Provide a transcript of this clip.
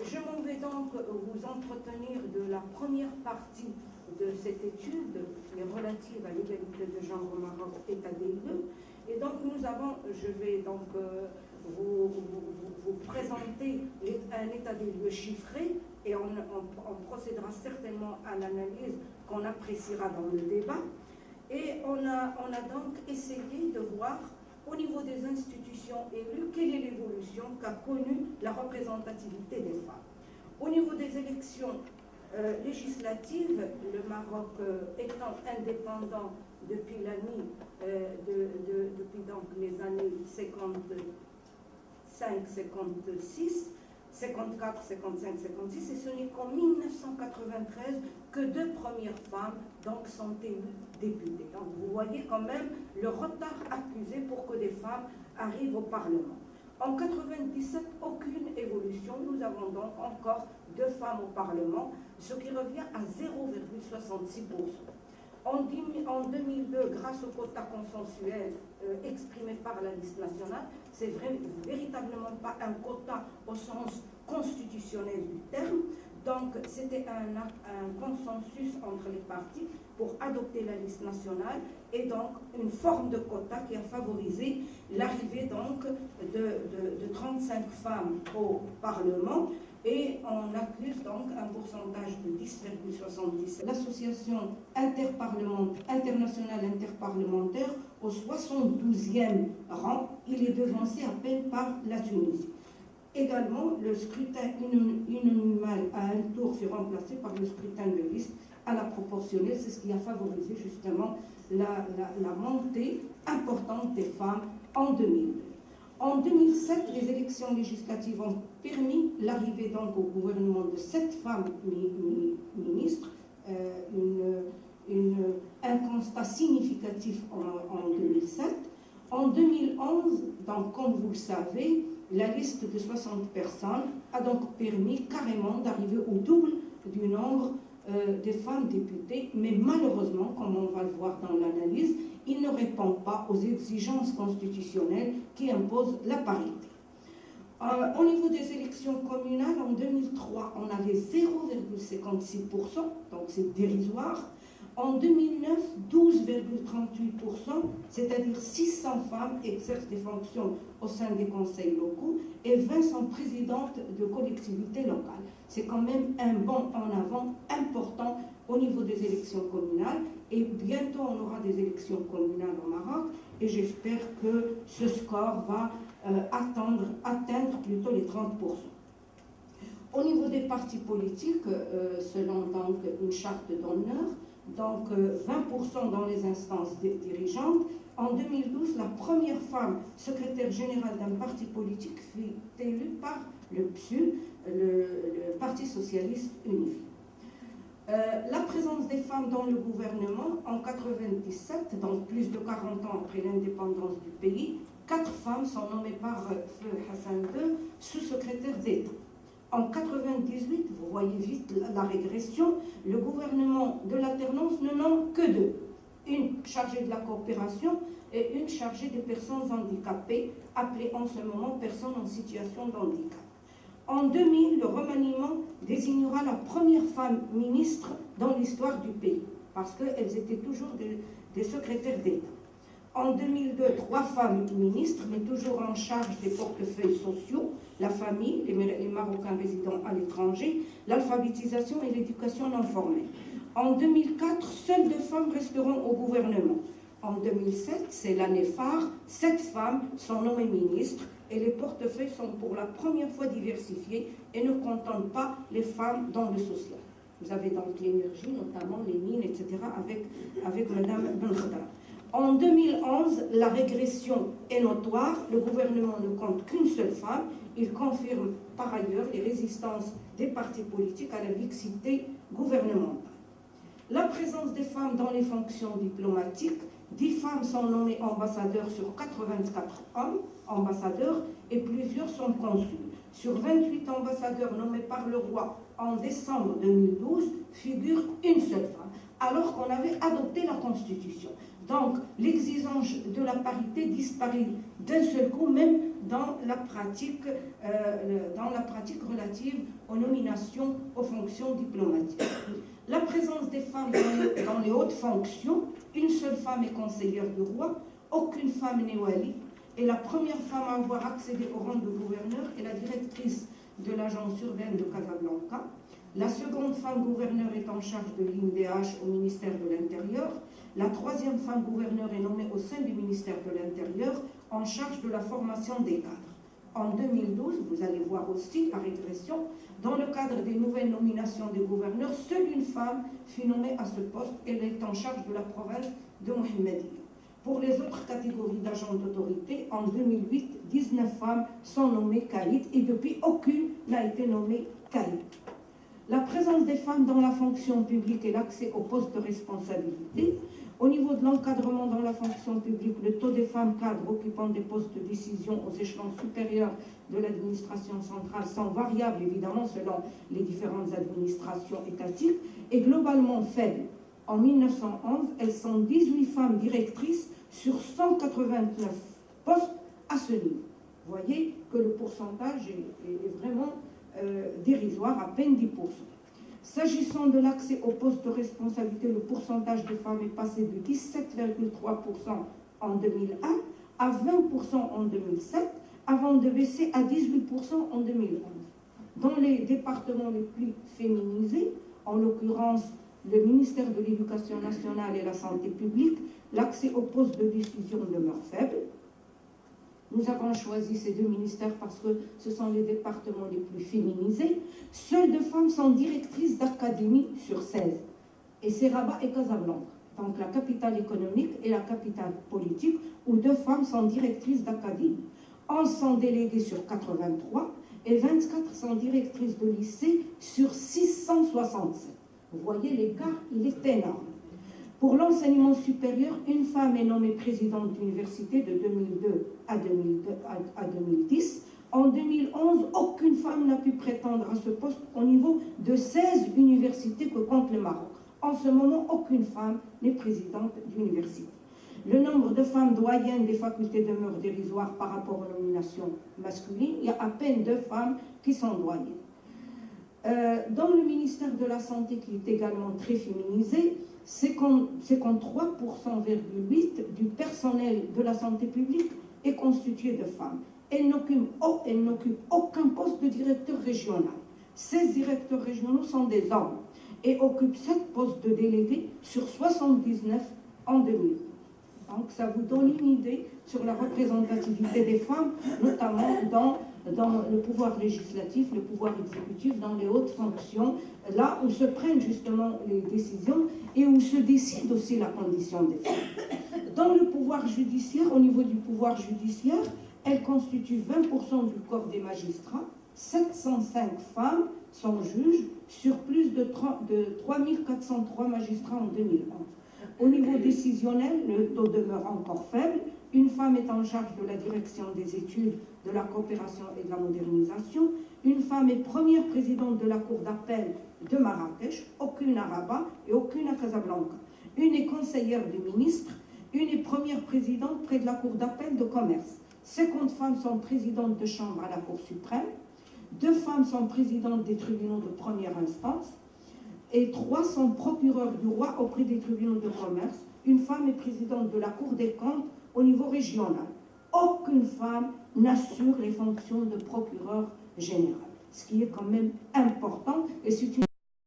Je m'en vais donc vous entretenir de la première partie de cette étude qui est relative à l'égalité de genre au Maroc, état des lieux. Et donc je vais donc vous présenter un état des lieux chiffré et on procédera certainement à l'analyse qu'on appréciera dans le débat. Et on a donc essayé de voir au niveau des institutions élues quelle est l'évolution qu'a connue la représentativité des femmes. Au niveau des élections législatives, le Maroc étant indépendant depuis depuis donc les années 55, 56, 54, 55, 56, et ce n'est qu'en 1993 que 2 premières femmes donc, sont élues députées. Donc vous voyez quand même le retard accusé pour que des femmes arrivent au Parlement. En 1997, aucune évolution. Nous avons donc encore 2 femmes au Parlement, ce qui revient à 0,66%. En 2002, grâce au quota consensuel exprimé par la liste nationale, c'est véritablement pas un quota au sens constitutionnel du terme. Donc, c'était un consensus entre les partis pour adopter la liste nationale et donc une forme de quota qui a favorisé l'arrivée donc de 35 femmes au Parlement. Et on accuse donc un pourcentage de 10,70. L'association internationale interparlementaire au 72e rang, il est devancé à peine par la Tunisie. Également, le scrutin uninominal à un tour fut remplacé par le scrutin de liste à la proportionnelle. C'est ce qui a favorisé justement la montée importante des femmes en 2002. En 2007, les élections législatives ont permis l'arrivée donc au gouvernement de 7 femmes ministres, un constat significatif en 2007. En 2011, donc, comme vous le savez, la liste de 60 personnes a donc permis carrément d'arriver au double du nombre des femmes députées, mais malheureusement, comme on va le voir dans l'analyse, il ne répond pas aux exigences constitutionnelles qui imposent la parité. Au niveau des élections communales, en 2003, on avait 0,56%, donc c'est dérisoire. En 2009, 12,38%, c'est-à-dire 600 femmes exercent des fonctions au sein des conseils locaux et 20 sont présidentes de collectivités locales. C'est quand même un bond en avant important au niveau des élections communales. Et bientôt, on aura des élections communales au Maroc et j'espère que ce score va atteindre plutôt les 30%. Au niveau des partis politiques, selon donc une charte d'honneur, donc 20% dans les instances dirigeantes. En 2012, la première femme secrétaire générale d'un parti politique fut élue par le PSUL, le Parti socialiste unifié. La présence des femmes dans le gouvernement en 1997, donc plus de 40 ans après l'indépendance du pays, 4 femmes sont nommées par Feu Hassan II, sous-secrétaire d'État. En 1998, vous voyez vite la régression, le gouvernement de l'alternance ne nomme que 2. Une chargée de la coopération et une chargée des personnes handicapées, appelée en ce moment personnes en situation de handicap. En 2000, le remaniement désignera la première femme ministre dans l'histoire du pays, parce qu'elles étaient toujours des secrétaires d'État. En 2002, 3 femmes ministres, mais toujours en charge des portefeuilles sociaux, la famille, les Marocains résidant à l'étranger, l'alphabétisation et l'éducation non formelle. En 2004, seules 2 femmes resteront au gouvernement. En 2007, c'est l'année phare, 7 femmes sont nommées ministres et les portefeuilles sont pour la première fois diversifiés et ne contentent pas les femmes dans le social. Vous avez donc l'énergie, notamment les mines, etc., avec Mme Ben Khadra. En 2011, la régression est notoire. Le gouvernement ne compte qu'une seule femme. Il confirme par ailleurs les résistances des partis politiques à la mixité gouvernementale. La présence des femmes dans les fonctions diplomatiques, 10 femmes sont nommées ambassadeurs sur 84 hommes ambassadeurs et plusieurs sont consuls. Sur 28 ambassadeurs nommés par le roi en décembre 2012, figure une seule femme, alors qu'on avait adopté la Constitution. Donc, l'exigence de la parité disparaît d'un seul coup, même dans la pratique relative aux nominations aux fonctions diplomatiques. La présence des femmes dans les hautes fonctions, une seule femme est conseillère du roi, aucune femme n'est wali, et la première femme à avoir accédé au rang de gouverneur est la directrice de l'agence urbaine de Casablanca. La seconde femme gouverneur est en charge de l'INDH au ministère de l'Intérieur. La troisième femme gouverneur est nommée au sein du ministère de l'Intérieur en charge de la formation des cadres. En 2012, vous allez voir aussi la régression, dans le cadre des nouvelles nominations des gouverneurs, seule une femme fut nommée à ce poste. Elle est en charge de la province de Mohammedia. Pour les autres catégories d'agents d'autorité, en 2008, 19 femmes sont nommées caïd et depuis, aucune n'a été nommée caïd. La présence des femmes dans la fonction publique et l'accès aux postes de responsabilité. Au niveau de l'encadrement dans la fonction publique, le taux des femmes cadres occupant des postes de décision aux échelons supérieurs de l'administration centrale sont variables, évidemment, selon les différentes administrations étatiques, et globalement faibles. En 1911, elles sont 18 femmes directrices sur 189 postes à ce niveau. Vous voyez que le pourcentage est vraiment dérisoire, à peine 10%. S'agissant de l'accès aux postes de responsabilité, le pourcentage de femmes est passé de 17,3% en 2001 à 20% en 2007, avant de baisser à 18% en 2011. Dans les départements les plus féminisés, en l'occurrence le ministère de l'Éducation nationale et la santé publique, l'accès aux postes de décision demeure faible. Nous avons choisi ces deux ministères parce que ce sont les départements les plus féminisés. Seules 2 femmes sont directrices d'académie sur 16. Et c'est Rabat et Casablanca, donc la capitale économique et la capitale politique, où 2 femmes sont directrices d'académie. 11 sont déléguées sur 83 et 24 sont directrices de lycée sur 667. Vous voyez, l'écart, il est énorme. Pour l'enseignement supérieur, une femme est nommée présidente d'université de 2002 à 2010. En 2011, aucune femme n'a pu prétendre à ce poste au niveau de 16 universités que compte le Maroc. En ce moment, aucune femme n'est présidente d'université. Le nombre de femmes doyennes des facultés demeure dérisoire par rapport aux nominations masculines. Il y a à peine 2 femmes qui sont doyennes. Dans le ministère de la Santé, qui est également très féminisé, 53,8% du personnel de la santé publique est constitué de femmes. Elles n'occupent aucun poste de directeur régional. 16 directeurs régionaux sont des hommes et occupent 7 postes de délégués sur 79 en 2000. Donc ça vous donne une idée sur la représentativité des femmes, notamment dans le pouvoir législatif, le pouvoir exécutif, dans les hautes fonctions, là où se prennent justement les décisions et où se décide aussi la condition des femmes. Dans le pouvoir judiciaire, au niveau du pouvoir judiciaire, elle constitue 20% du corps des magistrats. 705 femmes sont juges sur plus de 3403 magistrats en 2011. Au niveau décisionnel, le taux demeure encore faible. Une femme est en charge de la direction des études, de la coopération et de la modernisation. Une femme est première présidente de la cour d'appel de Marrakech, aucune à Rabat et aucune à Casablanca. Une est conseillère du ministre, une est première présidente près de la cour d'appel de commerce. 50 femmes sont présidentes de chambre à la Cour suprême. 2 femmes sont présidentes des tribunaux de première instance. Et 3 sont procureurs du roi auprès des tribunaux de commerce. Une femme est présidente de la Cour des comptes au niveau régional. Aucune femme n'assure les fonctions de procureur général, ce qui est quand même important et c'est une